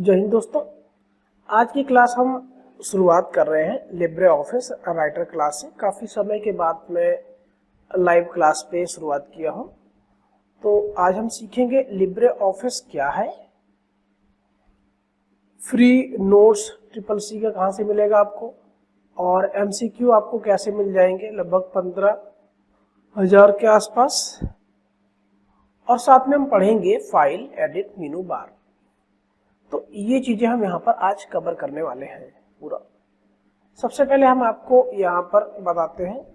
जय हिंद दोस्तों। आज की क्लास हम शुरुआत कर रहे हैं लिब्रे ऑफिस राइटर क्लास से। काफ़ी समय के बाद मैं लाइव क्लास पे शुरुआत किया हूं। तो आज हम सीखेंगे लिब्रे ऑफिस क्या है, फ्री नोट्स CCC का कहाँ से मिलेगा आपको, और MCQ आपको कैसे मिल जाएंगे, लगभग 15,000 के आसपास। और साथ में हम पढ़ेंगे फाइल एडिट मेनू बार। तो ये चीजें हम यहाँ पर आज कवर करने वाले हैं पूरा। सबसे पहले हम आपको यहाँ पर बताते हैं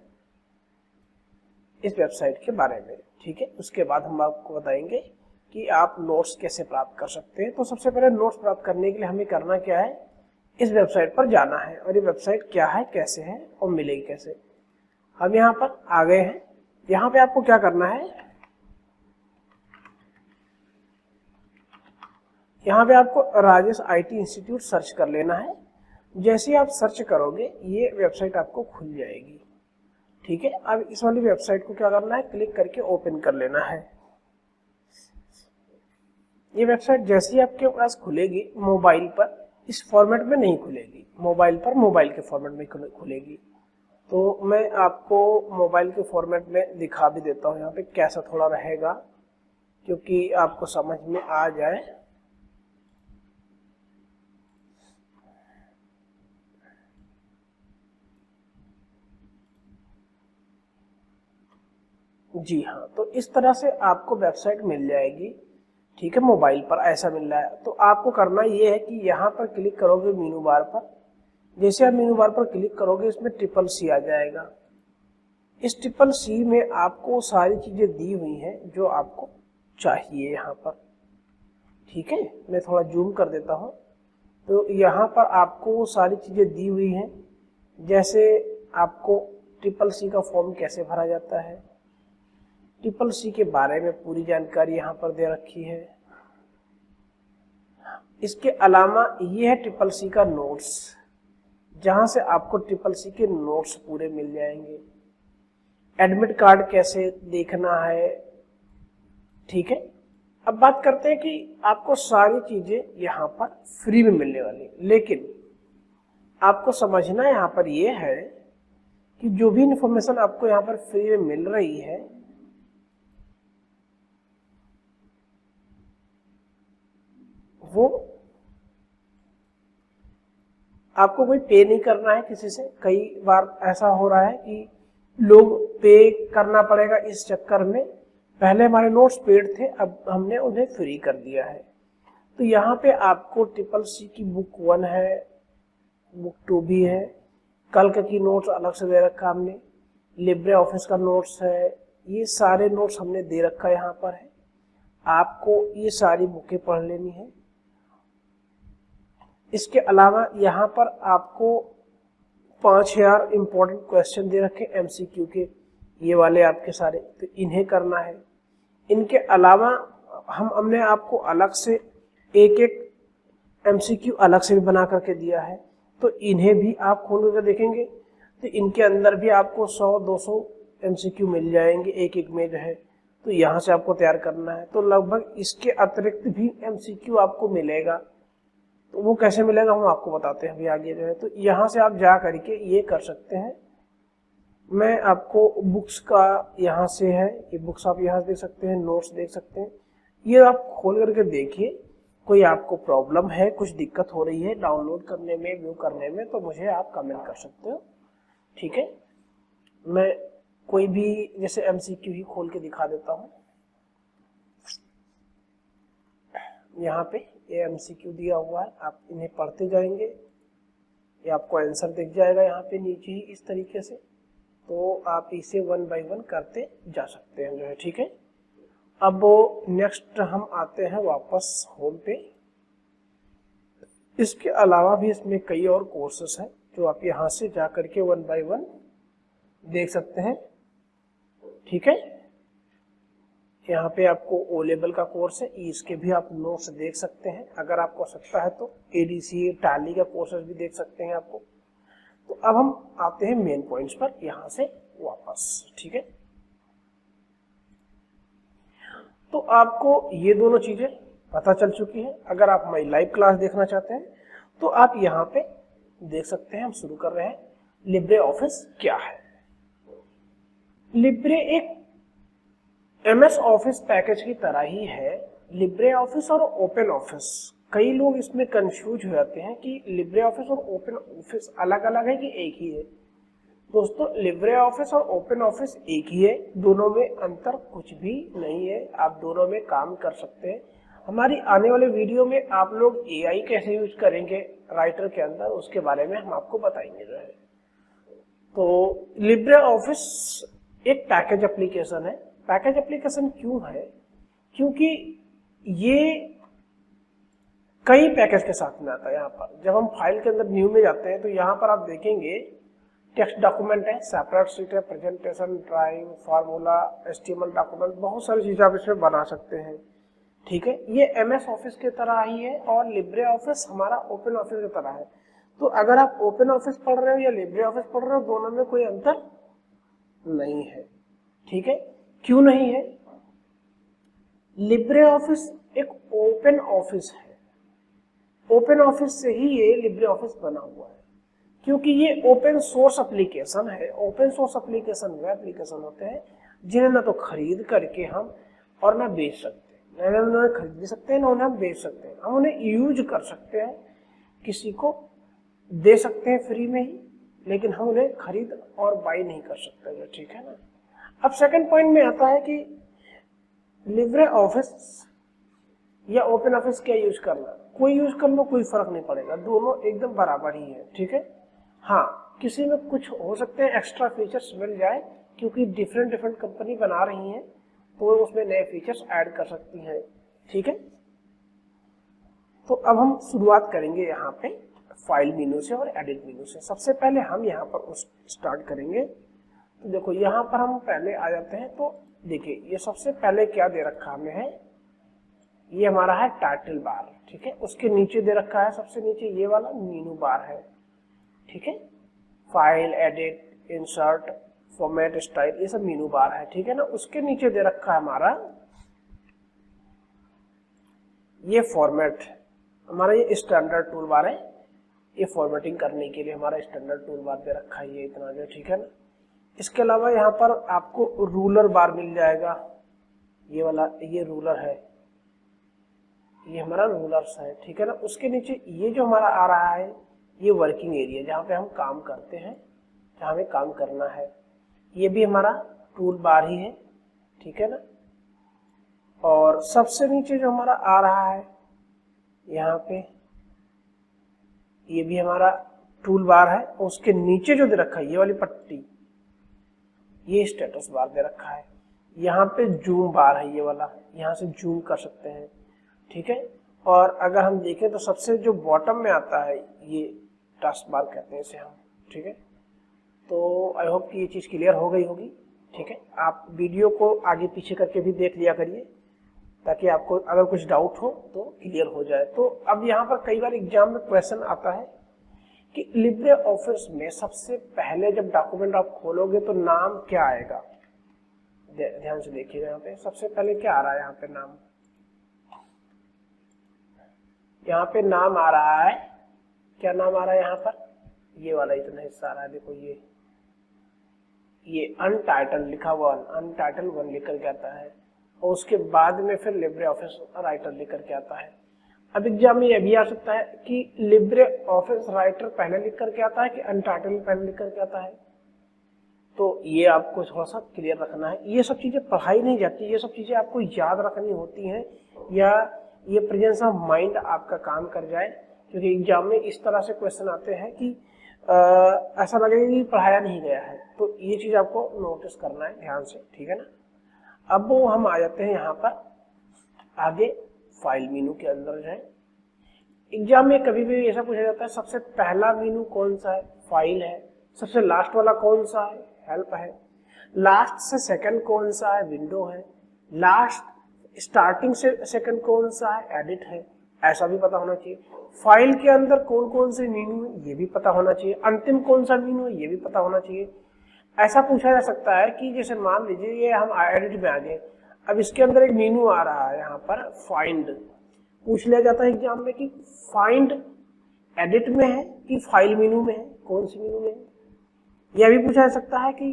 इस वेबसाइट के बारे में, ठीक है। उसके बाद हम आपको बताएंगे कि आप नोट्स कैसे प्राप्त कर सकते हैं। तो सबसे पहले नोट्स प्राप्त करने के लिए हमें करना क्या है, इस वेबसाइट पर जाना है। और ये वेबसाइट क्या है, कैसे है और मिलेगी कैसे। हम यहाँ पर आ गए हैं। यहाँ पे आपको क्या करना है, यहाँ पे आपको राजेश IT इंस्टीट्यूट सर्च कर लेना है। जैसे आप सर्च करोगे ये वेबसाइट आपको खुल जाएगी, ठीक है। अब इस वाली वेबसाइट को क्या करना है, क्लिक करके ओपन कर लेना है। ये वेबसाइट जैसे ही आपके पास खुलेगी मोबाइल पर, इस फॉर्मेट में नहीं खुलेगी, मोबाइल पर मोबाइल के फॉर्मेट में खुलेगी। तो मैं आपको मोबाइल के फॉर्मेट में दिखा भी देता हूँ यहाँ पे कैसा थोड़ा रहेगा, क्योंकि आपको समझ में आ जाए। जी हाँ, तो इस तरह से आपको वेबसाइट मिल जाएगी, ठीक है। मोबाइल पर ऐसा मिल रहा है। तो आपको करना ये है कि यहाँ पर क्लिक करोगे मेनू बार पर। जैसे आप मेनू बार पर क्लिक करोगे इसमें CCC आ जाएगा। इस CCC में आपको सारी चीजें दी हुई हैं जो आपको चाहिए यहाँ पर, ठीक है। मैं थोड़ा जूम कर देता हूँ। तो यहाँ पर आपको सारी चीजें दी हुई हैं, जैसे आपको CCC का फॉर्म कैसे भरा जाता है, CCC के बारे में पूरी जानकारी यहाँ पर दे रखी है। इसके अलावा ये है CCC का नोट्स, जहां से आपको CCC के नोट्स पूरे मिल जाएंगे। एडमिट कार्ड कैसे देखना है, ठीक है। अब बात करते हैं कि आपको सारी चीजें यहाँ पर फ्री में मिलने वाली, लेकिन आपको समझना यहाँ पर यह है कि जो भी इंफॉर्मेशन आपको यहाँ पर फ्री में मिल रही है वो आपको कोई पे नहीं करना है किसी से। कई बार ऐसा हो रहा है कि लोग पे करना पड़ेगा, इस चक्कर में पहले हमारे नोट्स पेड थे, अब हमने उन्हें फ्री कर दिया है। तो यहाँ पे आपको CCC की बुक 1 है, बुक 2 भी है, कल्क की नोट्स अलग से दे रखा हमने, लिब्रे ऑफिस का नोट्स है, ये सारे नोट्स हमने दे रखा यहाँ पर है। आपको ये सारी बुकें पढ़ लेनी है। इसके अलावा यहाँ पर आपको 5000 इंपॉर्टेंट क्वेश्चन दे रखे MCQ के, ये वाले आपके सारे, तो इन्हें करना है। इनके अलावा हमने आपको अलग से एक MCQ अलग से भी बना करके दिया है, तो इन्हें भी आप खोल कर देखेंगे तो इनके अंदर भी आपको 100-200 MCQ मिल जाएंगे, एक में जो है। तो यहाँ से आपको तैयार करना है। तो लगभग इसके अतिरिक्त भी MCQ आपको मिलेगा। तो वो कैसे मिलेगा हम आपको बताते हैं अभी आगे जो है। तो यहाँ से आप जा करके ये कर सकते हैं। मैं आपको बुक्स का यहाँ से है, ये बुक्स आप यहाँ से देख सकते हैं, नोट्स देख सकते हैं। ये आप खोल करके देखिए, कोई आपको प्रॉब्लम है, कुछ दिक्कत हो रही है डाउनलोड करने में, व्यू करने में, तो मुझे आप कमेंट कर सकते हो, ठीक है। मैं कोई भी जैसे MCQ ही खोल के दिखा देता हूँ। यहाँ पे ये MCQ दिया हुआ है, आप इन्हें पढ़ते जाएंगे, ये आपको आंसर दिख जाएगा यहाँ पे नीचे ही इस तरीके से। तो आप इसे 1 बाय 1 करते जा सकते हैं जो है, ठीक है। अब नेक्स्ट हम आते हैं वापस होम पे। इसके अलावा भी इसमें कई और कोर्सेस हैं जो आप यहाँ से जा करके 1 बाय 1 देख सकते हैं, ठीक है। यहाँ पे आपको O लेवल का कोर्स है, इसके भी आप नोट्स देख सकते हैं। अगर आपको आवश्यकता है तो ADC टैली का कोर्सेस भी देख सकते हैं आपको। तो अब हम आते हैं मेन पॉइंट्स पर यहाँ से वापस, ठीक है। तो आपको ये दोनों चीजें पता चल चुकी है। अगर आप हमारी लाइव क्लास देखना चाहते हैं तो आप यहाँ पे देख सकते हैं। हम शुरू कर रहे हैं। लिब्रे ऑफिस क्या है? लिब्रे एक MS ऑफिस पैकेज की तरह ही है। लिब्रे ऑफिस और ओपन ऑफिस, कई लोग इसमें कंफ्यूज हो जाते हैं कि लिब्रे ऑफिस और ओपन ऑफिस अलग अलग है कि एक ही है। दोस्तों, लिब्रे ऑफिस और ओपन ऑफिस एक ही है, दोनों में अंतर कुछ भी नहीं है। आप दोनों में काम कर सकते हैं। हमारी आने वाले वीडियो में आप लोग AI कैसे यूज करेंगे राइटर के अंदर, उसके बारे में हम आपको बताएंगे जो है। तो लिब्रे ऑफिस एक पैकेज एप्लीकेशन है। पैकेज एप्लीकेशन क्यों है? क्योंकि ये कई पैकेज के साथ में आता है। यहाँ पर जब हम फाइल के अंदर न्यू में जाते हैं तो यहाँ पर आप देखेंगे टेक्स्ट डॉक्यूमेंट है, सेपरेट शीट है, presentation, drawing, formula, HTML document, बहुत सारी चीजें आप इसमें बना सकते हैं। ठीक है, ये MS ऑफिस की तरह ही है और लिब्रे ऑफिस हमारा ओपन ऑफिस की तरह है। तो अगर आप ओपन ऑफिस पढ़ रहे हो या लिब्रे ऑफिस पढ़ रहे हो, दोनों में कोई अंतर नहीं है। ठीक है, क्यों नहीं है? लिब्रे ऑफिस एक ओपन ऑफिस है। ओपन ऑफिस से ही ये लिब्रे ऑफिस बना हुआ है, क्योंकि ये ओपन सोर्स एप्लीकेशन है। ओपन सोर्स एप्लीकेशन वे एप्लीकेशन होते हैं जिन्हें ना तो खरीद करके हम और ना बेच सकते हैं, ना उन्हें खरीद भी सकते हैं ना उन्हें हम बेच सकते हैं। हम उन्हें यूज कर सकते हैं, किसी को दे सकते हैं फ्री में ही, लेकिन हम उन्हें खरीद और बाई नहीं कर सकते। ठीक है ना। अब सेकंड पॉइंट में आता है कि लिब्रे ऑफिस या ओपन ऑफिस क्या यूज करना। कोई यूज कर लो, कोई फर्क नहीं पड़ेगा, दोनों एकदम बराबर ही है। ठीक है, हाँ, किसी में कुछ हो सकते हैं एक्स्ट्रा फीचर्स मिल जाए, क्योंकि डिफरेंट कंपनी बना रही हैं तो उसमें नए फीचर्स ऐड कर सकती हैं। ठीक है, तो अब हम शुरुआत करेंगे यहाँ पे फाइल मेनू से और एडिट मेनू से। सबसे पहले हम यहाँ पर स्टार्ट करेंगे। तो देखो यहाँ पर हम पहले आ जाते हैं। तो देखिए, ये सबसे पहले क्या दे रखा हमें है, ये हमारा है टाइटल बार। ठीक है, उसके नीचे दे रखा है सबसे नीचे ये वाला मेनू बार है। ठीक है, file, edit, insert, format, style, ये सब मेनू बार है। ठीक है ना। उसके नीचे दे रखा है हमारा ये फॉर्मेट, हमारा ये स्टैंडर्ड टूल बार है। ये फॉर्मेटिंग करने के लिए हमारा स्टैंडर्ड टूल बार दे रखा है, ये इतना जो। ठीक है ना। इसके अलावा यहाँ पर आपको रूलर बार मिल जाएगा, ये वाला, ये रूलर है, ये हमारा रूलर्स है। ठीक है ना। उसके नीचे ये जो हमारा आ रहा है, ये वर्किंग एरिया, जहाँ पे हम काम करते हैं, जहाँ हमें काम करना है, ये भी हमारा टूल बार ही है। ठीक है ना। और सबसे नीचे जो हमारा आ रहा है यहाँ पे, ये भी हमारा टूल बार है। और उसके नीचे जो दे रखा है ये वाली पट्टी, ये स्टेटस बार दे रखा है। यहाँ पे जूम बार है, ये वाला, यहाँ से जूम कर सकते हैं। ठीक है। और अगर हम देखें तो सबसे जो बॉटम में आता है, ये टास्क बार कहते हैं इसे हम। ठीक है, तो आई होप कि ये चीज़ क्लियर हो गई होगी। ठीक है, आप वीडियो को आगे पीछे करके भी देख लिया करिए, ताकि आपको अगर कुछ डाउट हो तो क्लियर हो जाए। तो अब यहाँ पर कई बार एग्जाम में क्वेश्चन आता है कि लिब्रे ऑफिस में सबसे पहले जब डॉक्यूमेंट आप खोलोगे तो नाम क्या आएगा। ध्यान से देखिएगा, यहाँ पे सबसे पहले क्या आ रहा है, यहाँ पे नाम, यहाँ पे नाम आ रहा है। क्या नाम आ रहा है यहाँ पर? ये वाला इतना हिस्सा आ रहा है, देखो ये अनटाइटल लिखा हुआ, अनटाइटल 1 लिख करके आता है। और उसके बाद में फिर लिब्रे ऑफिस राइटर लिख करके आता है। अब एग्जाम में यह भी आ सकता है कि लिब्रे ऑफिस राइटर पहले लिख करके आता है कि अनटाइटल पहले लिख करके आता है। तो ये आपको थोड़ा सा क्लियर रखना है। ये सब चीजें पढ़ाई नहीं जाती, ये सब चीजें आपको याद रखनी होती हैं, या ये प्रेजेंस ऑफ माइंड आपका काम कर जाए। क्योंकि एग्जाम में इस तरह से क्वेश्चन आते हैं कि ऐसा लगेगा कि पढ़ाया नहीं गया है। तो ये चीज आपको नोटिस करना है ध्यान से। ठीक है ना। अब वो हम आ जाते हैं यहाँ पर आगे फाइल मेनू के अंदर जो है। एग्जाम में कभी भी ऐसा पूछा जाता है सबसे पहला मेनू कौन सा है, फाइल है। सबसे लास्ट वाला कौन सा है, हेल्प है। लास्ट से सेकंड कौन सा है, विंडो है। लास्ट स्टार्टिंग से सेकंड कौन सा है, एडिट है। ऐसा भी पता होना चाहिए। फाइल के अंदर कौन कौन से मेनू है, ये भी पता होना चाहिए। अंतिम कौन सा मेनू है, ये भी पता होना चाहिए। ऐसा पूछा जा सकता है कि जैसे मान लीजिए ये हम एडिट में आ गए, अब इसके अंदर एक मेनू आ रहा है यहाँ पर फाइंड। पूछ लिया जाता है एग्जाम में कि फाइंड एडिट में है कि फाइल मेनू में है, कौन सी मेनू में है। यह भी पूछा जा सकता है कि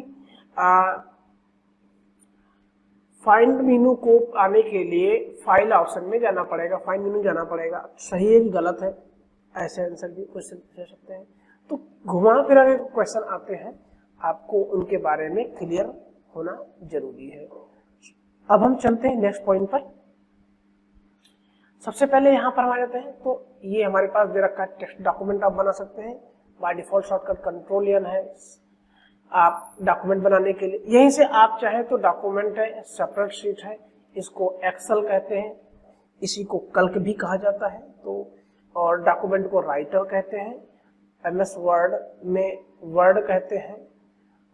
फाइंड मेनू को आने के लिए फाइल ऑप्शन में जाना पड़ेगा, फाइंड मेनू जाना पड़ेगा। सही है कि गलत है, ऐसे आंसर भी क्वेश्चन पूछ सकते हैं। तो घुमा फिरा के क्वेश्चन आते हैं, आपको उनके बारे में क्लियर होना जरूरी है। अब हम चलते हैं नेक्स्ट पॉइंट पर। सबसे पहले यहाँ पर हमारे जाते हैं, तो ये हमारे पास दे रखा है टेक्स्ट डॉक्यूमेंट आप बना सकते हैं। By default shortcut control N है आप डॉक्यूमेंट बनाने के लिए। यहीं से आप चाहे तो डॉक्यूमेंट है, सेपरेट शीट है, इसको एक्सेल कहते हैं, इसी को कल्क भी कहा जाता है। तो और डॉक्यूमेंट को राइटर कहते हैं, MS वर्ड में वर्ड कहते हैं,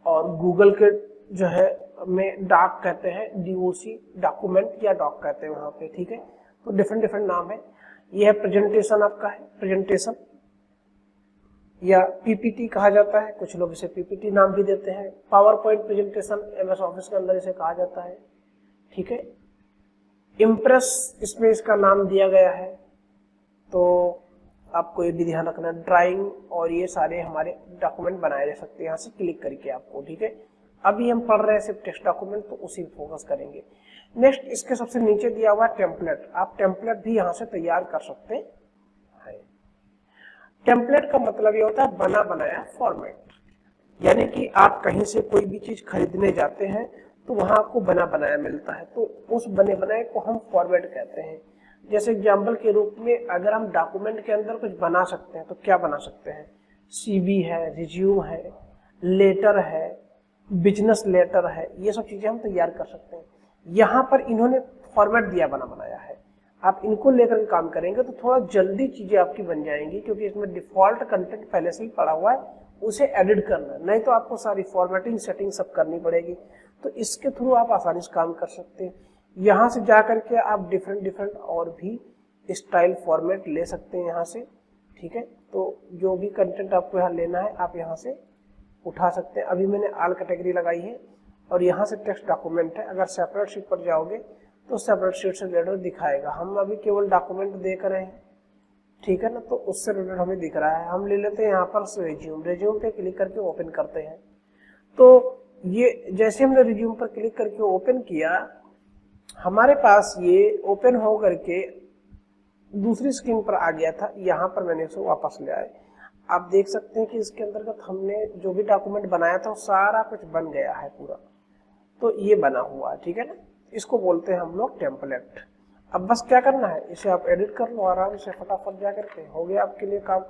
और गूगल के जो है में डॉक कहते हैं, DOC डॉक्यूमेंट या डॉक कहते हैं वहां पे, ठीक है। तो डिफरेंट डिफरेंट नाम है। यह है प्रेजेंटेशन आपका है, प्रेजेंटेशन या PPT कहा जाता है, कुछ लोग इसे PPT नाम भी देते हैं। Power point presentation MS office के अंदर इसे कहा जाता है, ठीक है। इम्प्रेस इसमें इसका नाम दिया गया है, तो आपको ये भी ध्यान रखना। ड्राइंग और ये सारे हमारे डॉक्यूमेंट बनाए जा सकते हैं यहाँ से क्लिक करके आपको, ठीक है। अभी हम पढ़ रहे हैं सिर्फ टेक्स्ट डॉक्यूमेंट, तो उसी पर फोकस करेंगे। नेक्स्ट इसके सबसे नीचे दिया हुआ है टेम्पलेट। आप टेम्पलेट भी यहाँ से तैयार कर सकते हैं। टेम्पलेट का मतलब ये होता है बना बनाया फॉर्मेट, यानी कि आप कहीं से कोई भी चीज खरीदने जाते हैं तो वहां आपको बना बनाया मिलता है, तो उस बने बनाए को हम फॉर्मेट कहते हैं। जैसे एग्जाम्पल के रूप में अगर हम डॉक्यूमेंट के अंदर कुछ बना सकते हैं तो क्या बना सकते हैं, CV है, रिज्यूम है, लेटर है, बिजनेस लेटर है, ये सब चीजें हम तैयार कर सकते हैं। यहाँ पर इन्होंने फॉर्मेट दिया बना बनाया है, आप इनको लेकर के काम करेंगे तो थोड़ा जल्दी चीजें आपकी बन जाएंगी, क्योंकि इसमें डिफॉल्ट कंटेंट पहले से ही पड़ा हुआ है, उसे एडिट करना है, नहीं तो आपको सारी फॉर्मेटिंग सेटिंग सब करनी पड़ेगी। तो इसके थ्रू आप आसानी से काम कर सकते हैं। यहाँ से जा करके आप डिफरेंट डिफरेंट और भी स्टाइल फॉर्मेट ले सकते हैं यहाँ से, ठीक है। तो जो भी कंटेंट आपको यहाँ लेना है आप यहाँ से उठा सकते हैं। अभी मैंने ऑल कैटेगरी लगाई है और यहाँ से टेक्स्ट डॉक्यूमेंट है। अगर सेपरेट शीट पर जाओगे तो सेपरेट शीट से रिलेटेड दिखाएगा। हम अभी केवल डॉक्यूमेंट देख रहे हैं, ठीक है ना, तो उससे रिलेटेड हमें दिख रहा है। हम ले लेते हैं यहाँ पर रिज्यूम, रिज्यूम पे क्लिक करके ओपन करते हैं। तो ये जैसे हमने रिज्यूम पर क्लिक करके ओपन किया, हमारे पास ये ओपन हो करके दूसरी स्क्रीन पर आ गया था। यहाँ पर मैंने इसे वापस ले आए। आप देख सकते हैं कि इसके अंतर्गत हमने जो भी डॉक्यूमेंट बनाया था वो सारा कुछ बन गया है पूरा। तो ये बना हुआ है, ठीक है ना, इसको बोलते हैं हम लोग टेम्पलेट। अब बस क्या करना है, इसे आप एडिट कर लो आराम से, फटाफट जा करके हो गया आपके लिए काम।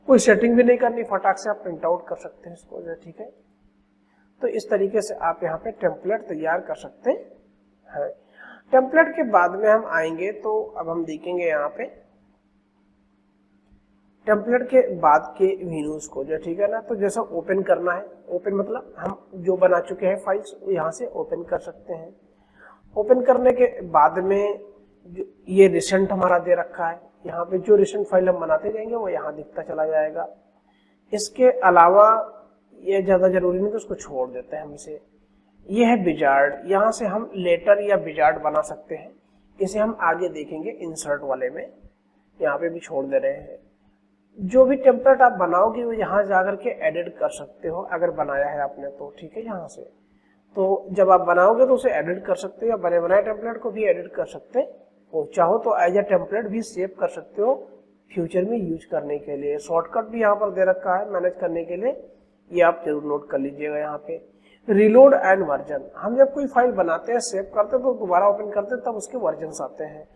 कोई सेटिंग भी नहीं करनी, फटाक से आप प्रिंट आउट कर सकते हैं इसको, ठीक है। तो इस तरीके से आप यहाँ पे टेम्पलेट तैयार कर सकते हैं। टेम्पलेट के बाद में हम आएंगे तो अब हम देखेंगे यहाँ पे टेम्पलेट के बाद के मेन्यूज को, जो ठीक है ना। तो जैसा ओपन करना है, ओपन मतलब हम जो बना चुके हैं फाइल्स यहाँ से ओपन कर सकते हैं। ओपन करने के बाद में जो ये रिसेंट हमारा दे रखा है, यहाँ पे जो रिसेंट फाइल हम बनाते जाएंगे वो यहाँ दिखता चला जाएगा। इसके अलावा ये ज़्यादा जरूरी नहीं तो उसको छोड़ देते हैं हम इसे। ये है विजार्ड, यहाँ से हम लेटर या विजार्ड बना सकते हैं। इसे हम आगे देखेंगे इंसर्ट वाले में, यहाँ पे भी छोड़ दे रहे हैं। जो भी टेम्पलेट आप बनाओगे वो यहाँ जाकर के एडिट कर सकते हो, अगर बनाया है आपने तो, ठीक है। यहाँ से तो जब आप बनाओगे तो उसे एडिट कर सकते हो, या बने बनाए टेम्पलेट को भी एडिट कर सकते हो। चाहो तो एज ए टेम्पलेट भी सेव कर सकते हो फ्यूचर में यूज करने के लिए। शॉर्टकट भी यहाँ पर दे रखा है मैनेज करने के लिए, ये आप जरूर नोट कर लीजिएगा। यहाँ पे रिलोड एंड वर्जन, हम जब कोई फाइल बनाते हैं, सेव करते हैं, तो दोबारा ओपन करते हैं तब उसके वर्जन्स आते हैं।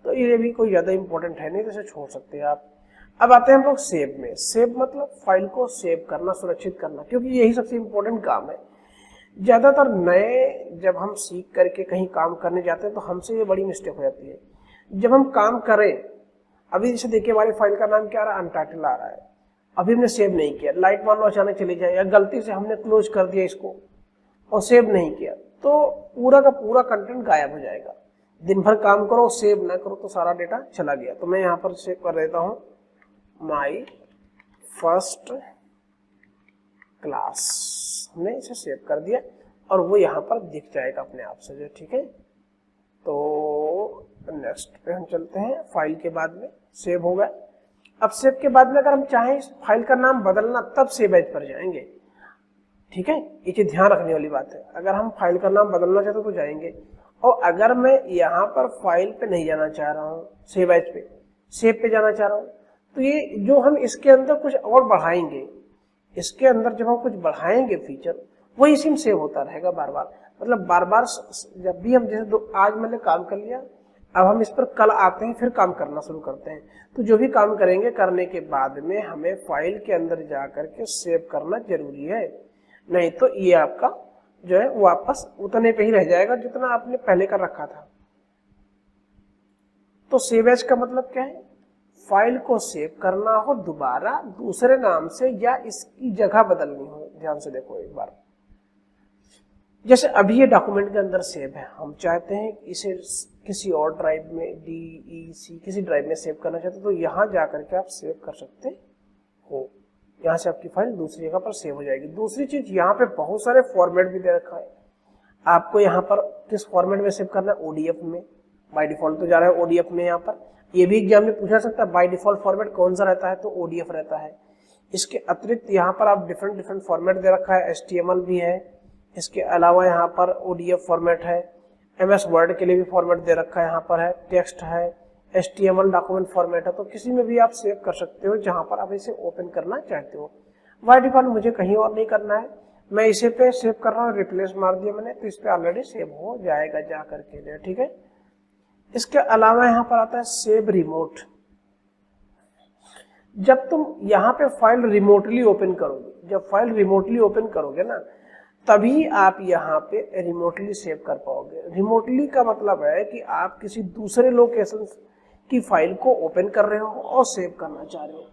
तो ये भी कोई ज्यादा इंपॉर्टेंट है नहीं, तो इसे छोड़ सकते हैं आप। अब आते हैं हम लोग सेव में। सेव मतलब फाइल को सेव करना, सुरक्षित करना, क्योंकि यही सबसे इंपॉर्टेंट काम है। ज्यादातर नए जब हम सीख करके कहीं काम करने जाते हैं तो हमसे ये बड़ी मिस्टेक हो जाती है। जब हम काम करें, अभी जैसे देखिए हमारी फाइल का नाम क्या आ रहा है, अनटाइटल आ रहा है, अभी हमने सेव नहीं किया, लाइट मान लो अचानक चली जाए या गलती से हमने क्लोज कर दिया इसको और सेव नहीं किया, तो पूरा का पूरा कंटेंट गायब हो जाएगा। दिन भर काम करो, सेव ना करो तो सारा डेटा चला गया। तो मैं यहाँ पर सेव कर देता हूँ माई फर्स्ट क्लास, हमने इसे सेव कर दिया और वो यहाँ पर दिख जाएगा अपने आप से, जो ठीक है। तो नेक्स्ट पे हम चलते हैं। फाइल के बाद में सेव हो गया। अब सेव के बाद में अगर हम चाहें इस फाइल का नाम बदलना तब सेव एज पर जाएंगे। ठीक है, ये चीज ध्यान रखने वाली बात है। अगर हम फाइल का नाम बदलना चाहते तो जाएंगे, और अगर मैं यहाँ पर फाइल पे नहीं जाना चाह रहा हूँ, सेव एज पे, सेव पे जाना चाह रहा हूँ, तो ये जो हम इसके अंदर कुछ और बढ़ाएंगे, इसके अंदर जब हम कुछ बढ़ाएंगे फीचर, वही सिम सेव होता रहेगा बार बार। मतलब बार बार जब भी हम जैसे आज मैंने काम कर लिया, अब हम इस पर कल आते हैं, फिर काम करना शुरू करते हैं, तो जो भी काम करेंगे करने के बाद में हमें फाइल के अंदर जा करके सेव करना जरूरी है, नहीं तो ये आपका जो है वापस उतने पे ही रह जाएगा जितना आपने पहले कर रखा था। तो सेव एज का मतलब क्या है? फाइल को सेव करना हो दोबारा दूसरे नाम से, या इसकी जगह बदलनी हो। ध्यान से देखो एक बार, जैसे अभी ये डॉक्यूमेंट के अंदर सेव है, हम चाहते हैं इसे किसी और ड्राइव में, DEC किसी ड्राइव में सेव करना चाहते हो, तो यहाँ जाकर के आप सेव कर सकते हो। यहाँ से आपकी फाइल दूसरी जगह पर सेव हो जाएगी। दूसरी चीज, यहाँ पे बहुत सारे फॉर्मेट भी दे रखा है। आपको यहाँ पर किस फॉर्मेट में सेव करना है? ODF में। बाय डिफॉल्ट तो जा रहा है ODF में। यहाँ पर ये भी एग्जाम में पूछा सकता है बाय डिफॉल्ट फॉर्मेट कौन सा रहता है, तो ODF रहता है। इसके अतिरिक्त यहाँ पर आप डिफरेंट फॉर्मेट दे रखा है, HTML भी है। इसके अलावा यहाँ पर ODF फॉर्मेट है, MS वर्ड के लिए भी फॉर्मेट दे रखा है, यहाँ पर है टेक्स्ट है, HTML डॉक्यूमेंट फॉर्मेट है। तो किसी में भी आप सेव कर सकते हो जहां पर आप इसे ओपन करना चाहते हो। बाय डिफॉल्ट मुझे कहीं और नहीं करना है, मैं इसे पे सेव कर रहा हूँ, रिप्लेस मार दिया मैंने, तो इस पे ऑलरेडी सेव हो जाएगा जा करके। ठीक है, इसके अलावा यहाँ पर आता है सेव रिमोट। जब तुम यहाँ पे फाइल रिमोटली ओपन करोगे, जब फाइल रिमोटली ओपन करोगे ना, तभी आप यहाँ पे रिमोटली सेव कर पाओगे। रिमोटली का मतलब है कि आप किसी दूसरे लोकेशन की फाइल को ओपन कर रहे हो और सेव करना चाह रहे हो,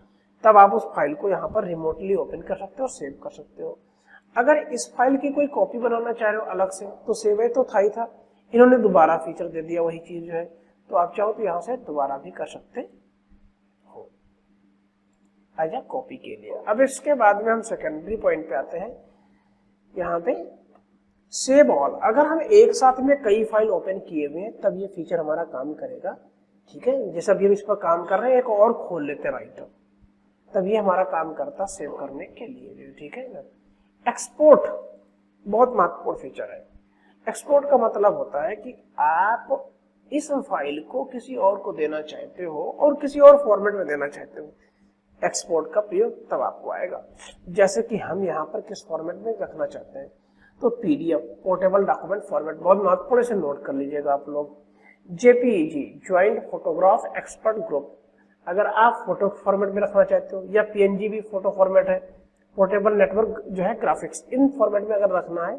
तब आप उस फाइल को यहाँ पर रिमोटली ओपन कर सकते हो, सेव कर सकते हो। अगर इस फाइल की कोई कॉपी बनाना चाह रहे हो अलग से, तो सेव है तो था ही था, इन्होंने दोबारा फीचर दे दिया वही चीज जो है, तो आप चाहो तो यहाँ से दोबारा भी कर सकते हो एज अ कॉपी के लिए। अब इसके बाद में हम सेकेंडरी पॉइंट पे आते हैं। यहाँ पे सेव ऑल, अगर हम एक साथ में कई फाइल ओपन किए हुए हैं तब ये फीचर हमारा काम करेगा। ठीक है, जैसे अभी हम इस पर काम कर रहे हैं, एक और खोल लेते राइटर, तब ये हमारा काम करता सेव करने के लिए। ठीक है ना। एक्सपोर्ट बहुत महत्वपूर्ण फीचर है। एक्सपोर्ट का मतलब होता है कि आप इस फाइल को किसी और को देना चाहते हो और किसी और फॉर्मेट में देना चाहते हो, एक्सपोर्ट का प्रयोग तब आपको आएगा। जैसे कि हम यहाँ पर किस फॉर्मेट में रखना चाहते हैं, तो PDF पोर्टेबल डॉक्यूमेंट फॉर्मेट, बहुत महत्वपूर्ण, से नोट कर लीजिएगा आप लोग। JPEG joint photograph expert group, अगर आप फोटो फॉर्मेट में रखना चाहते हो, या PNG भी फोटो फॉर्मेट है, पोर्टेबल नेटवर्क जो है ग्राफिक्स, इन फॉर्मेट में अगर रखना है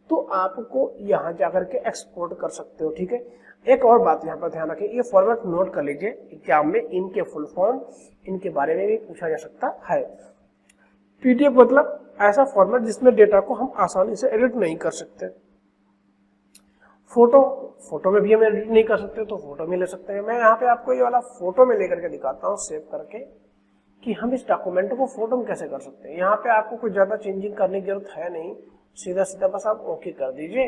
तो आपको यहाँ जाकर के एक्सपोर्ट कर सकते हो। ठीक है, एक और बात यहाँ पर ध्यान रखें, ये फॉर्मेट नोट कर लीजिए, एग्जाम में इनके फुल फॉर्म, इनके बारे में भी पूछा जा सकता है। PDF मतलब ऐसा फॉर्मेट जिसमें डेटा को हम आसानी से एडिट नहीं कर सकते। फोटो में भी हम एडिट नहीं कर सकते, तो फोटो में ले सकते हैं। मैं यहाँ पे आपको ये वाला फोटो में लेकर के दिखाता हूँ सेव करके, कि हम इस डॉक्यूमेंट को फोटो में कैसे कर सकते हैं। यहाँ पे आपको कुछ ज्यादा चेंजिंग करने की जरूरत है नहीं, सीधा सीधा बस आप ओके कर दीजिए।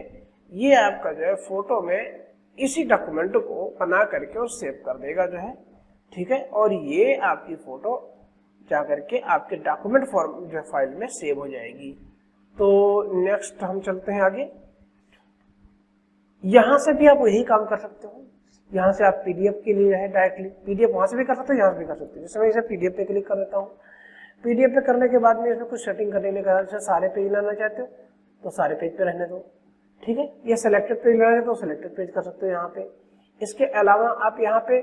ये आपका जो है फोटो में इसी डॉक्यूमेंट को बना करके और सेव कर देगा जो है। ठीक है, और ये आपकी फोटो जाकर के आपके डॉक्यूमेंट फॉर्म जो फाइल में सेव हो जाएगी। तो नेक्स्ट हम चलते हैं आगे। यहां से भी आप वही काम कर सकते हो। यहाँ से आप PDF के लिए है डायरेक्टली, PDF वहां से भी कर सकते हो, यहाँ से भी कर सकते हो। जैसे मैं इसे PDF पे क्लिक कर देता हूँ। PDF पे करने के बाद में इसमें कुछ सेटिंग करने के लिए, सारे पेज लाना चाहते हो तो सारे पेज पे रहने दो। ठीक है, ये सिलेक्टेड पेज लाना है तो सिलेक्टेड पेज कर सकते हो यहाँ पे। इसके अलावा आप यहाँ पे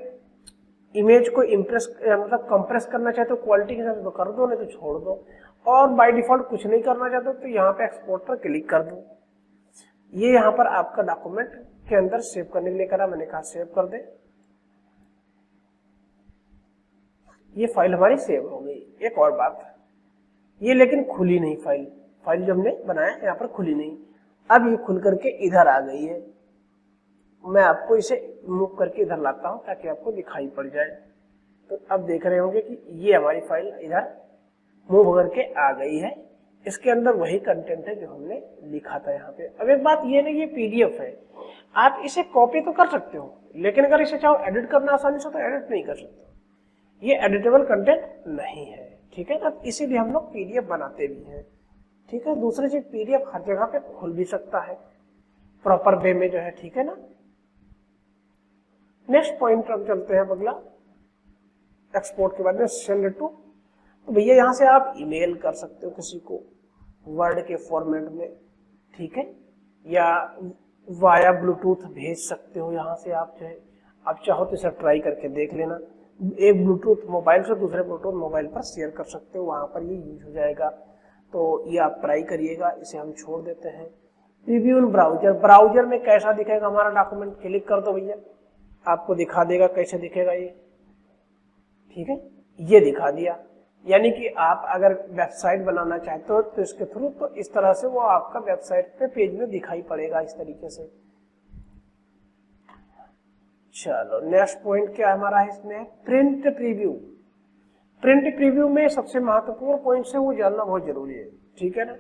इमेज को इम्प्रेस मतलब कंप्रेस करना चाहते हो क्वालिटी के साथ तो कर दो, नहीं तो छोड़ दो। और बाय डिफॉल्ट कुछ नहीं करना चाहते हो तो यहाँ पे एक्सपोर्ट पर क्लिक कर दो। ये यहाँ पर आपका डॉक्यूमेंट के अंदर सेव करने के लिए करा, मैंने कहा सेव कर दे। ये फाइल हमारी सेव हो गई। एक और बात, ये लेकिन खुली नहीं फाइल जो हमने बनाया यहाँ पर खुली नहीं। अब ये खुल करके इधर आ गई है। मैं आपको इसे मूव करके इधर लाता हूं ताकि आपको दिखाई पड़ जाए। तो अब देख रहे होंगे कि ये हमारी फाइल इधर मूव करके आ गई है। इसके अंदर वही कंटेंट है जो हमने लिखा था यहाँ पे। अब एक बात ये नहीं, ये PDF है। आप इसे कॉपी तो कर सकते हो, लेकिन अगर इसे चाहो एडिट करना आसानी से तो एडिट नहीं कर सकते, ये एडिटेबल कंटेंट नहीं है, ठीक है ना। इसीलिए हम लोग पीडीएफ बनाते भी हैं, ठीक है। दूसरी चीज पीडीएफ हर जगह पे खुल भी सकता है प्रॉपर वे में जो है, ठीक है ना। नेक्स्ट पॉइंट हम चलते हैं अगला, एक्सपोर्ट के बाद में सेंड टू। तो भैया यहाँ से आप ईमेल कर सकते हो किसी को वर्ड के फॉर्मेट में, ठीक है, या वाया ब्लूटूथ भेज सकते हो। यहाँ से आप जो है, आप चाहो तो इसे ट्राई करके देख लेना, एक ब्लूटूथ मोबाइल से दूसरे ब्लूटूथ मोबाइल पर शेयर कर सकते हो, वहां पर ये यूज हो जाएगा। तो ये आप ट्राई करिएगा, इसे हम छोड़ देते हैं। प्रीव्यू इन ब्राउजर, ब्राउजर में कैसा दिखेगा हमारा डॉक्यूमेंट, क्लिक कर दो भैया, आपको दिखा देगा कैसे दिखेगा ये, ठीक है, ये दिखा दिया। यानी कि आप अगर वेबसाइट बनाना चाहते हो तो इसके थ्रू, तो इस तरह से वो आपका वेबसाइट पे पेज में दिखाई पड़ेगा इस तरीके से। चलो नेक्स्ट पॉइंट क्या हमारा है इसमें, प्रिंट प्रीव्यू। प्रिंट प्रीव्यू में सबसे महत्वपूर्ण पॉइंट है वो जानना बहुत जरूरी है, ठीक है ना।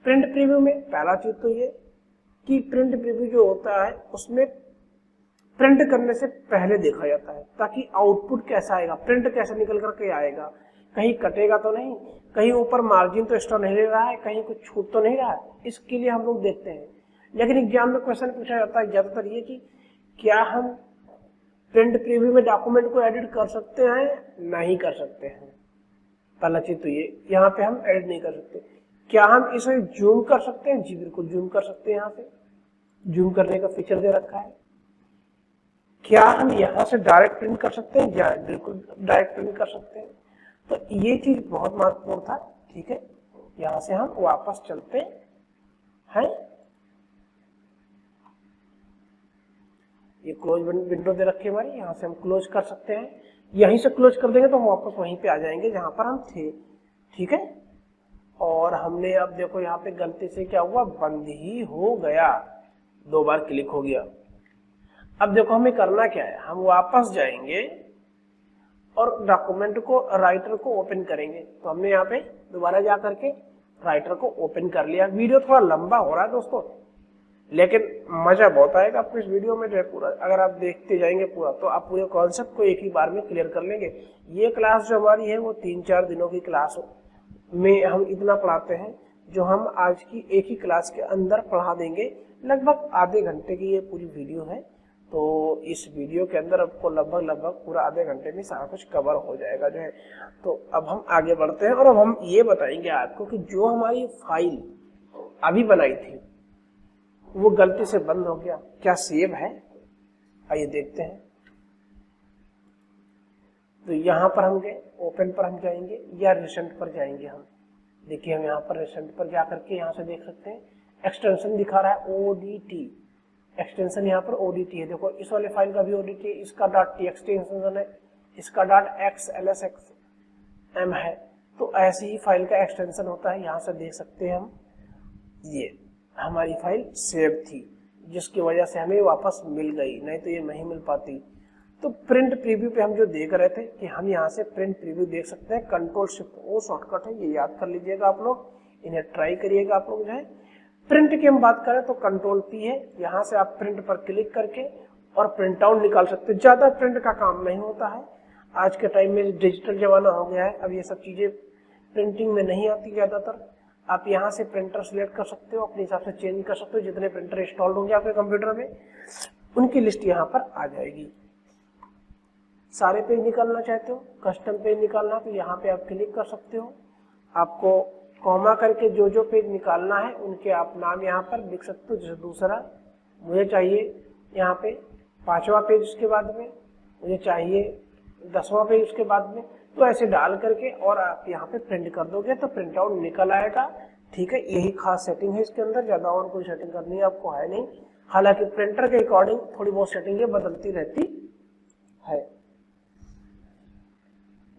प्रिंट प्रीव्यू में पहला चीज तो ये कि प्रिंट प्रीव्यू जो होता है उसमें प्रिंट करने से पहले देखा जाता है ताकि आउटपुट कैसा आएगा, प्रिंट कैसे निकल करके आएगा, कहीं कटेगा तो नहीं, कहीं ऊपर मार्जिन तो एक्स्ट्रा नहीं ले रहा है, कहीं कुछ छूट तो नहीं रहा है, इसके लिए हम लोग देखते हैं। लेकिन एग्जाम में क्वेश्चन पूछा जाता है ज्यादातर ये कि क्या हम प्रिंट प्रीव्यू में डॉक्यूमेंट को एडिट कर सकते हैं, नहीं कर सकते हैं। पहला चीज तो ये, यहाँ पे हम एडिट नहीं कर सकते। क्या हम इसे जूम कर सकते हैं, जी बिल्कुल जूम कर सकते हैं, यहाँ पे जूम करने का फीचर दे रखा है। क्या हम यहाँ से डायरेक्ट प्रिंट कर सकते हैं, या बिल्कुल डायरेक्ट प्रिंट कर सकते हैं। तो ये चीज बहुत महत्वपूर्ण था, ठीक है। यहां से हम वापस चलते हैं, ये क्लोज विंडो दे रखी है हमारी, यहाँ से हम क्लोज कर सकते हैं। यहीं से क्लोज कर देंगे तो हम वापस वहीं पे आ जाएंगे जहां पर हम थे, ठीक है। और हमने अब देखो यहाँ पे गलती से क्या हुआ, बंद ही हो गया, 2 बार क्लिक हो गया। अब देखो हमें करना क्या है, हम वापस जाएंगे और डॉक्यूमेंट को, राइटर को ओपन करेंगे। तो हमने यहाँ पे दोबारा जा करके राइटर को ओपन कर लिया। वीडियो थोड़ा लंबा हो रहा है दोस्तों, लेकिन मजा बहुत आएगा आपको इस वीडियो में जो है पूरा, अगर आप देखते जाएंगे पूरा तो आप पूरे कॉन्सेप्ट को एक ही बार में क्लियर कर लेंगे। ये क्लास जो हमारी है वो 3-4 दिनों की क्लास में हम इतना पढ़ाते हैं, जो हम आज की एक ही क्लास के अंदर पढ़ा देंगे। लगभग आधे घंटे की ये पूरी वीडियो है, तो इस वीडियो के अंदर आपको लगभग पूरा आधे घंटे में सारा कुछ कवर हो जाएगा जो है। तो अब हम आगे बढ़ते हैं और अब हम ये बताएंगे आपको कि जो हमारी फाइल अभी बनाई थी वो गलती से बंद हो गया, क्या सेव है, आइए देखते हैं। तो यहाँ पर हम गए, ओपन पर हम जाएंगे या रिसेंट पर जाएंगे हम। देखिए हम यहाँ पर रिसेंट पर जाकर के यहाँ से देख सकते हैं एक्सटेंशन दिखा रहा है ODT, एक्सटेंशन यहाँ पर ODT है। देखो इस वाले फाइल का भी ODT है, इसका .txt एक्सटेंशन है, इसका .xlsxm है। तो ऐसी ही फाइल का एक्सटेंशन होता है, यहाँ से देख सकते हैं हम। ये हमारी फाइल सेव थी जिसकी वजह से हमें वापस मिल गई, नहीं तो ये नहीं मिल पाती। तो प्रिंट प्रीव्यू पे हम जो देख रहे थे कि हम यहाँ से प्रिंट प्रीव्यू देख सकते हैं, Ctrl+Shift+O शॉर्टकट है, ये याद कर लीजिएगा आप लोग, इन्हें ट्राई करिएगा आप लोग जो है। प्रिंट की हम बात करें तो Ctrl+P है, यहाँ से आप प्रिंट पर क्लिक करके और प्रिंट आउट निकाल सकते हैं। ज्यादा प्रिंट का काम नहीं होता है, आज के टाइम में डिजिटल जमाना हो गया है, अब ये सब चीजें प्रिंटिंग में नहीं आती ज्यादातर। आप यहाँ से प्रिंटर सिलेक्ट कर सकते हो, अपने हिसाब से चेंज कर सकते हो, जितने प्रिंटर इंस्टॉल होंगे आपके कंप्यूटर में उनकी लिस्ट यहाँ पर आ जाएगी। सारे पेज निकालना चाहते हो, कस्टम पेज निकालना, तो यहाँ पे आप क्लिक कर सकते हो। आपको कॉमा करके जो जो पेज निकालना है उनके आप नाम यहाँ पर लिख सकते हो। जैसे दूसरा मुझे चाहिए यहाँ पे 5वां पेज, उसके बाद में मुझे चाहिए 10वां पेज उसके बाद में, तो ऐसे डाल करके और आप यहाँ पे प्रिंट कर दोगे तो प्रिंट आउट निकल आएगा, ठीक है। यही खास सेटिंग है इसके अंदर, ज्यादा और कोई सेटिंग करनी आपको है नहीं। हालांकि प्रिंटर के अकॉर्डिंग थोड़ी बहुत सेटिंगें बदलती रहती है।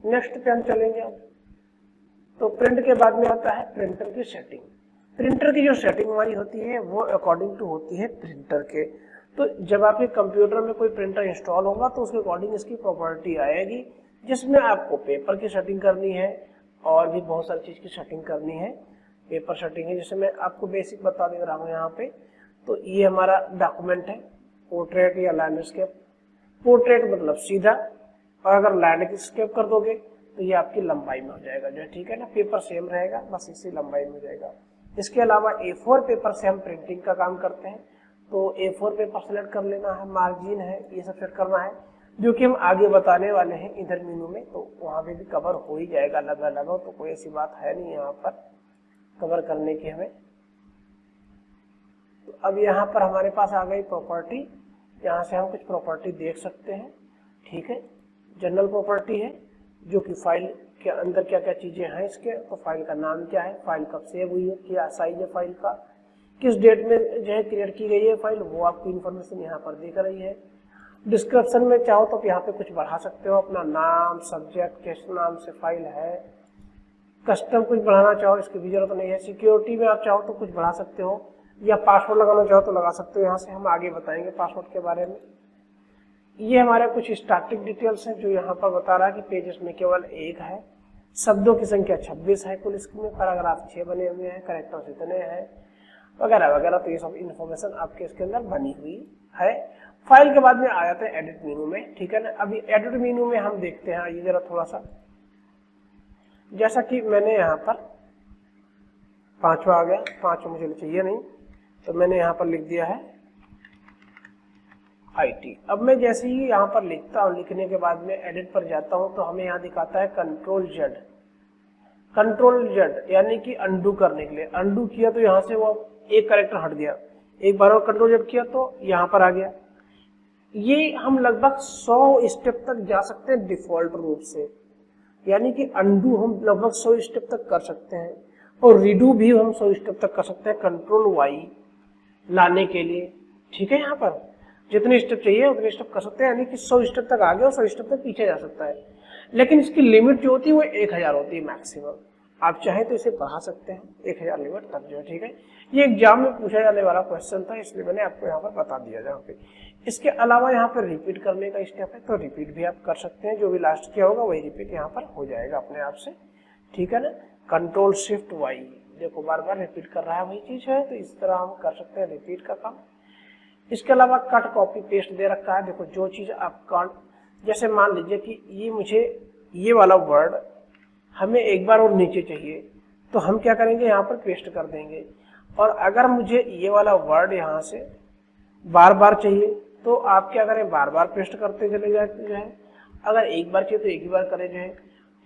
नेक्स्ट पे हम चलेंगे अब। तो प्रिंट के बाद में आता है प्रिंटर की सेटिंग। प्रिंटर की जो सेटिंग हमारी होती है वो अकॉर्डिंग टू होती है प्रिंटर के। तो जब आपके कंप्यूटर में कोई प्रिंटर इंस्टॉल होगा तो उसके अकॉर्डिंग इसकी प्रॉपर्टी आएगी, जिसमें आपको पेपर की सेटिंग करनी है और भी बहुत सारी चीज की सेटिंग करनी है। पेपर सेटिंग है, जैसे मैं आपको बेसिक बता दे रहा हूँ यहाँ पे। तो ये हमारा डॉक्यूमेंट है, पोर्ट्रेट या लैंडस्केप। पोर्ट्रेट मतलब सीधा, और अगर लैंडस्केप कर दोगे तो ये आपकी लंबाई में हो जाएगा जो है, ठीक है ना। पेपर सेम रहेगा, बस इसी लंबाई में हो जाएगा। इसके अलावा A4 पेपर से हम प्रिंटिंग का काम करते हैं, तो A4 पेपर सेलेक्ट कर लेना है, मार्जिन है, ये सब सेट करना है, जो कि हम आगे बताने वाले हैं इधर मेनू में, तो वहाँ पे भी कवर हो ही जाएगा लगभग, तो कोई ऐसी बात है नहीं यहाँ पर कवर करने की हमें। तो अब यहाँ पर हमारे पास आ गई प्रॉपर्टी, यहाँ से हम कुछ प्रॉपर्टी देख सकते हैं, ठीक है। जनरल प्रॉपर्टी है जो कि फाइल के अंदर क्या क्या चीजें हैं इसके, तो फाइल का नाम क्या है, फाइल कब सेव हुई है, क्या साइज है फाइल का, किस डेट में जो है क्रिएट की गई है फाइल, वो आपको इन्फॉर्मेशन यहाँ पर दिख रही है। डिस्क्रिप्शन में चाहो तो यहाँ पे कुछ बढ़ा सकते हो, अपना नाम, सब्जेक्ट, किस नाम से फाइल है, कस्टम कुछ बढ़ाना चाहो इसकी भी जरूरत नहीं है। सिक्योरिटी में आप चाहो तो कुछ बढ़ा सकते हो, या पासवर्ड लगाना चाहो तो लगा सकते हो, यहाँ से हम आगे बताएंगे पासवर्ड के बारे में। ये हमारे कुछ स्टैटिक डिटेल्स हैं जो यहाँ पर बता रहा है कि पेजेस में केवल 1 है, शब्दों की संख्या 26 है कुल इसमें, पैराग्राफ 6 बने हुए हैं, कैरेक्टर्स इतने हैं वगैरह वगैरह। तो ये सब इन्फॉर्मेशन आपके इसके अंदर बनी हुई है। फाइल के बाद में आ जाते हैं एडिट मेनू में, ठीक है ना। अभी एडिट मेनू में हम देखते हैं, ये जरा थोड़ा सा, जैसा कि मैंने यहाँ पर 5वां आ गया, 5 मुझे चाहिए नहीं, तो मैंने यहाँ पर लिख दिया है IT। अब मैं जैसे ही यहाँ पर लिखता हूँ, लिखने के बाद में एडिट पर जाता हूँ तो हमें यहाँ दिखाता है Ctrl+Z। Ctrl+Z यानी कि अंडू करने के लिए, अंडू किया तो यहाँ से वो एक कैरेक्टर हट गया, एक बार और Ctrl+Z किया तो यहाँ पर आ गया। ये हम लगभग 100 स्टेप तक जा सकते हैं डिफॉल्ट रूप से, यानी कि अंडू हम लगभग 100 स्टेप तक कर सकते हैं, और रीडू भी हम 100 स्टेप तक कर सकते हैं Ctrl+Y लाने के लिए, ठीक है। यहाँ पर जितने स्टेप चाहिए उतने स्टेप कर सकते हैं, यानी कि 100 स्टेप तक आगे और 100 स्टेप तक पीछे जा सकता है। लेकिन इसकी लिमिट जो होती है वो 1000 होती है मैक्सिमम, आप चाहें तो इसे बढ़ा सकते हैं 1000 लिमिट तक जो है, ठीक है। ये एग्जाम में पूछा जाने वाला क्वेश्चन था, इसलिए मैंने आपको यहाँ पर बता दिया जहाँ पे। इसके अलावा यहाँ पर रिपीट करने का स्टेप है, तो रिपीट भी आप कर सकते हैं, जो भी लास्ट किया होगा वही रिपीट यहाँ पर हो जाएगा अपने आप से, ठीक है ना। Ctrl+Shift+Y, देखो बार बार रिपीट कर रहा है वही चीज है, तो इस तरह हम कर सकते हैं रिपीट का काम। इसके अलावा कट कॉपी पेस्ट दे रखा है, देखो जो चीज आप कट, जैसे मान लीजिए कि ये मुझे ये वाला वर्ड हमें एक बार और नीचे चाहिए, तो हम क्या करेंगे यहाँ पर पेस्ट कर देंगे। और अगर मुझे ये वाला वर्ड यहाँ से बार बार चाहिए तो आप क्या करें, बार बार पेस्ट करते चले जाए जो है, अगर एक बार चाहिए तो एक ही बार करें जो है,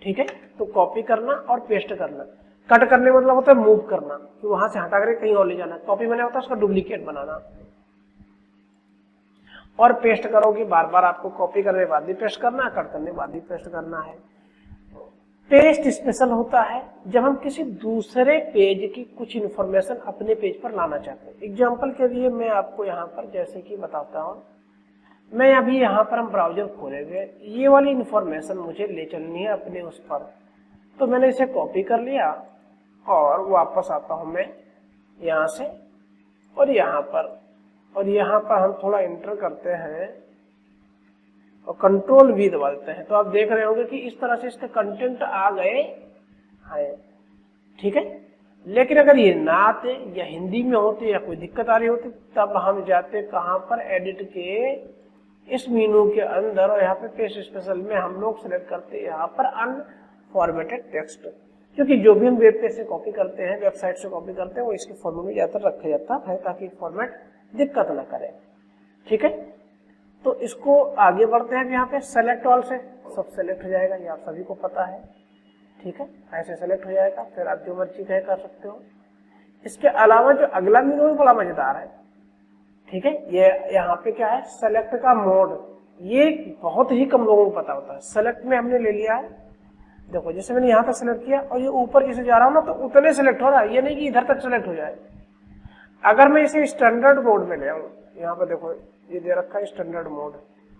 ठीक है। तो कॉपी करना और पेस्ट करना, कट करने मतलब होता है मूव करना, कि वहां से हटा कर कहीं और ले जाना, कॉपी मैंने होता है उसका डुप्लीकेट बनाना, और पेस्ट करोगे बार बार आपको कॉपी करने के बाद भी पेस्ट करना है, कट करने के बाद भी पेस्ट करना है। पेस्ट स्पेशल होता है जब हम किसी दूसरे पेज की कुछ इंफॉर्मेशन अपने पेज पर लाना चाहते हैं। एग्जांपल के लिए मैं आपको यहाँ पर जैसे कि बताता हूँ, मैं अभी यहाँ पर हम ब्राउजर खोले हुए, ये वाली इंफॉर्मेशन मुझे ले चलनी है अपने उस पर, तो मैंने इसे कॉपी कर लिया और वापस आता हूँ मैं यहाँ से, और यहाँ पर हम थोड़ा एंटर करते हैं और Ctrl+V दबाते हैं, तो आप देख रहे होंगे कि इस तरह से इसके कंटेंट आ गए हैं, ठीक है। लेकिन अगर ये ना आते या हिंदी में होते या कोई दिक्कत आ रही होती, तब हम जाते कहाँ पर, एडिट के इस मेनू के अंदर, और यहाँ पे पेस्ट स्पेशल में हम लोग सेलेक्ट करते हैं यहाँ पर अनफॉर्मेटेड टेक्स्ट, क्योंकि जो भी हम वेब पेज से कॉपी करते हैं, वेबसाइट से कॉपी करते हैं, वो इसके फॉर्मेट में ज्यादातर रखा जाता है ताकि फॉर्मेट दिक्कत ना करे, ठीक है। तो इसको आगे बढ़ते हैं, यहाँ पे सेलेक्ट ऑल से सब सेलेक्ट हो जाएगा, ये आप सभी को पता है, ठीक है। ऐसे सेलेक्ट हो जाएगा, फिर आप जो मर्जी कहे कर सकते हो। इसके अलावा जो अगला मेनू है बड़ा मजेदार है, ठीक है। ये यहाँ पे क्या है, सेलेक्ट का मोड, ये बहुत ही कम लोगों को पता होता है। सेलेक्ट में हमने ले लिया है, देखो जैसे मैंने यहाँ तक सेलेक्ट किया और ये ऊपर जैसे जा रहा हूँ ना, तो उतने सेलेक्ट हो रहा है, ये नहीं कि इधर तक सेलेक्ट हो जाए। अगर मैं इसे स्टैंडर्ड मोड में ले आऊँ, यहाँ पे देखो ये दे रखा है स्टैंडर्ड मोड,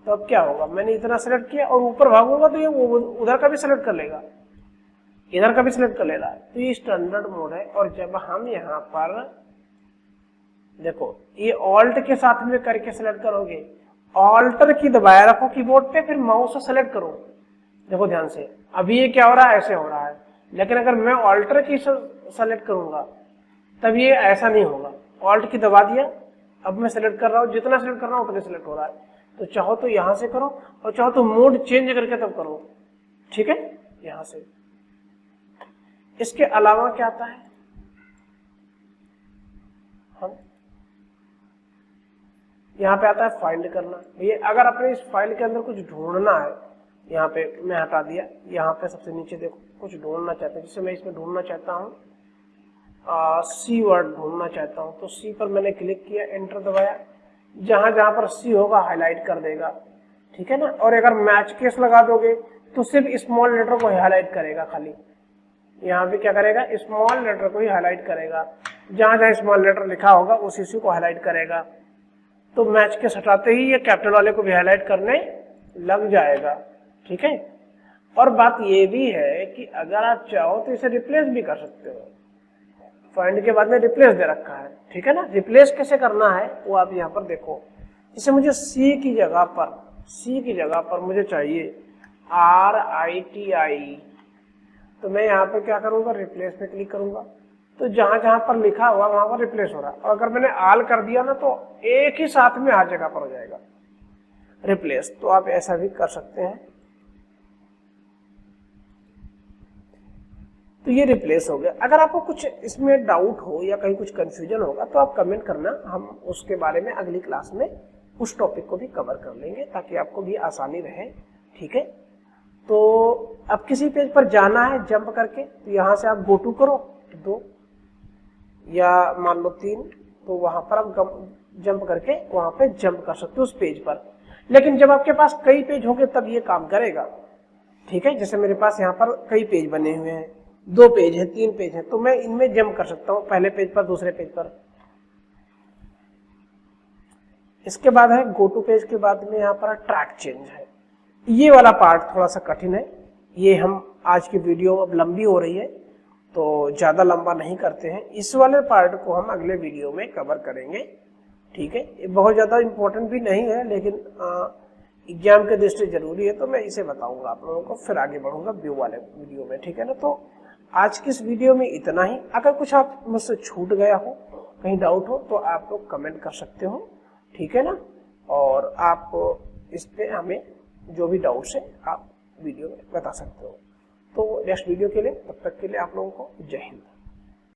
तो अब क्या होगा, मैंने इतना सेलेक्ट किया और ऊपर भागूंगा तो ये उधर का भी सेलेक्ट कर लेगा, इधर का भी सिलेक्ट कर लेगा, तो ये स्टैंडर्ड मोड है। और जब हम यहाँ पर देखो ये ऑल्ट के साथ में करके सिलेक्ट करोगे, ऑल्टर की दबाए रखो कीबोर्ड पे, फिर माउस से सिलेक्ट करो, देखो ध्यान से, अभी ये क्या हो रहा है, ऐसे हो रहा है। लेकिन अगर मैं ऑल्टर की सेलेक्ट करूंगा तब ये ऐसा नहीं होगा, ऑल्ट की दबा दिया अब मैं सेलेक्ट कर रहा हूँ, जितना सेलेक्ट कर रहा हूँ उतना सेलेक्ट हो रहा है। तो चाहो तो यहां से करो और चाहो तो मोड चेंज करके तब करो, ठीक है, यहां से। इसके अलावा क्या आता है, हम यहाँ पे आता है फाइंड करना। ये अगर अपने इस फाइल के अंदर कुछ ढूंढना है, यहाँ पे मैं हटा दिया, यहाँ पे सबसे नीचे देखो कुछ ढूंढना चाहते हैं, जैसे मैं इसमें ढूंढना चाहता हूँ सी वर्ड ढूंढना चाहता हूँ, तो सी पर मैंने क्लिक किया, एंटर दबाया, जहां जहां पर सी होगा हाईलाइट कर देगा, ठीक है ना। और अगर मैच केस लगा दोगे तो सिर्फ स्मॉल लेटर को हाईलाइट करेगा, खाली यहाँ पे क्या करेगा, स्मॉल लेटर को ही हाईलाइट करेगा, जहां जहां स्मॉल लेटर लिखा होगा उसी को हाईलाइट करेगा। तो मैच केस हटाते ही ये कैपिटल वाले को भी हाईलाइट करने लग जाएगा, ठीक है। और बात ये भी है कि अगर आप चाहो तो इसे रिप्लेस भी कर सकते हो, फाइंड के बाद में रिप्लेस दे रखा है, ठीक है ना। रिप्लेस कैसे करना है वो आप यहाँ पर देखो, जैसे मुझे सी की जगह पर मुझे चाहिए RITI, तो मैं यहाँ पर क्या करूंगा, रिप्लेस पे क्लिक करूंगा, तो जहां जहां पर लिखा हुआ वहां पर रिप्लेस हो रहा है। और अगर मैंने आल कर दिया ना तो एक ही साथ में हर जगह पर हो जाएगा रिप्लेस। तो आप ऐसा भी कर सकते हैं। तो ये रिप्लेस हो गया। अगर आपको कुछ इसमें डाउट हो या कहीं कुछ कंफ्यूजन होगा तो आप कमेंट करना, हम उसके बारे में अगली क्लास में उस टॉपिक को भी कवर कर लेंगे ताकि आपको भी आसानी रहे, ठीक है। तो अब किसी पेज पर जाना है जंप करके, तो यहाँ से आप गो टू करो 2 या मान लो 3, तो वहां पर आप जंप करके वहां पे जंप कर सकते हो उस पेज पर। लेकिन जब आपके पास कई पेज होंगे तब ये काम करेगा, ठीक है। जैसे मेरे पास यहाँ पर कई पेज बने हुए हैं, 2 पेज है, 3 पेज है, तो मैं इनमें जंप कर सकता हूँ, पहले पेज पर दूसरे पेज पर। इसके बाद है गो टू पेज के बाद में यहाँ पर ट्रैक चेंज है। ये वाला पार्ट थोड़ा सा कठिन है, ये हम आज की वीडियो अब लंबी हो रही है तो ज्यादा लंबा नहीं करते हैं, इस वाले पार्ट को हम अगले वीडियो में कवर करेंगे, ठीक है। ये बहुत ज्यादा इम्पोर्टेंट भी नहीं है लेकिन एग्जाम के दृष्टि जरूरी है, तो मैं इसे बताऊंगा आप लोगों को, फिर आगे बढ़ूंगा व्यू वाले वीडियो में, ठीक है ना। तो आज की इस वीडियो में इतना ही। अगर कुछ आप मुझसे छूट गया हो, कहीं डाउट हो, तो आप लोग कमेंट कर सकते हो, ठीक है ना। और आप इस पे हमें जो भी डाउट्स है आप वीडियो में बता सकते हो। तो नेक्स्ट वीडियो के लिए, तब तक के लिए आप लोगों को जय हिंद।